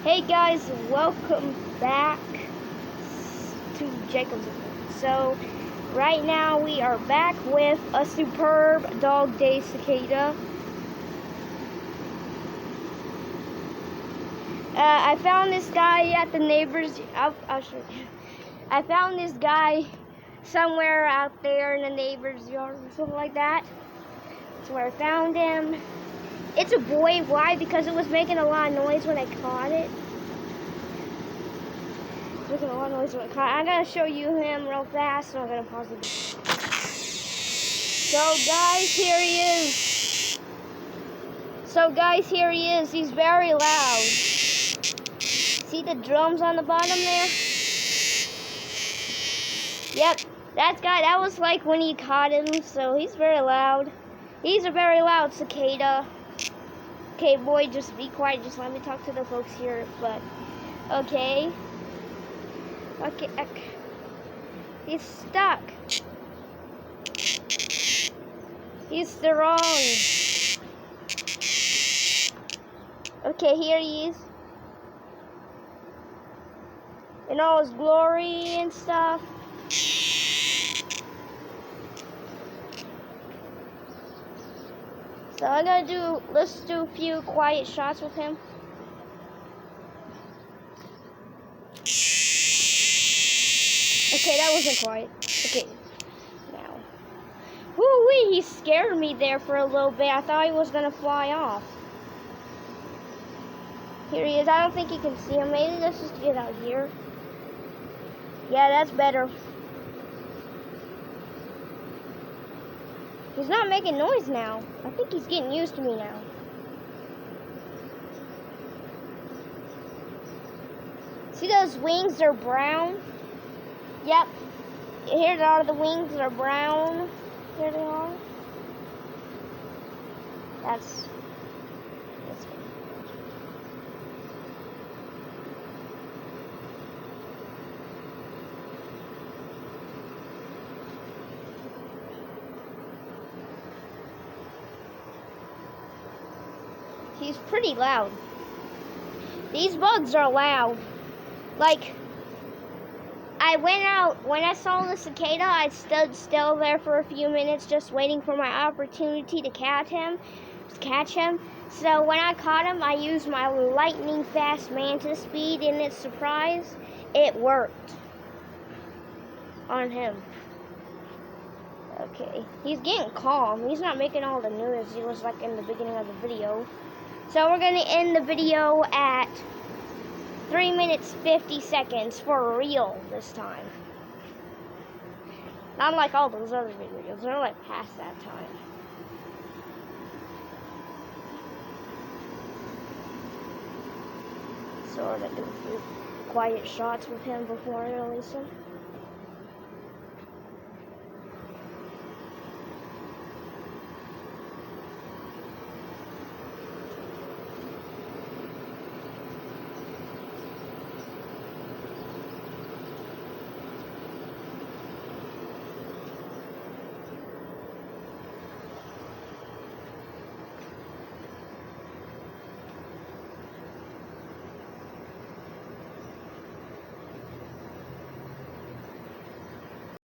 Hey guys, welcome back to Jacob's. So, right now we are back with a superb dog day cicada. I found this guy at the neighbor's. I'll show you. I found this guy somewhere out there in the neighbor's yard or something like that. That's where I found him. It's a boy. Why? Because it was making a lot of noise when I caught it. Making a lot of noise when I caught it. I'm gonna show you him real fast, so I'm gonna pause it. So guys, here he is. He's very loud. See the drums on the bottom there? Yep, that was like when he caught him, so he's very loud. He's a very loud cicada. Okay, boy, just be quiet. Just let me talk to the folks here. But, okay. Okay. He's stuck. He's strong. Okay, here he is. In all his glory and stuff. So let's do a few quiet shots with him. Okay, that wasn't quiet. Okay, now. Woo-wee, he scared me there for a little bit. I thought he was gonna fly off. Here he is. I don't think you can see him. Maybe let's just get out here. Yeah, that's better. He's not making noise now. I think he's getting used to me now. See those wings? They're brown. Yep. Here they are. The wings are brown. Here they are. That's good. He's pretty loud. These bugs are loud. Like, I went out, when I saw the cicada, I stood still there for a few minutes just waiting for my opportunity to catch him. So when I caught him, I used my lightning fast mantis speed, and its surprise, it worked on him. Okay, he's getting calm. He's not making all the noise he was like in the beginning of the video. So we're gonna end the video at 3 minutes 50 seconds for real this time. Not like all those other videos, they're like past that time. So we're gonna do a few quiet shots with him before I release him.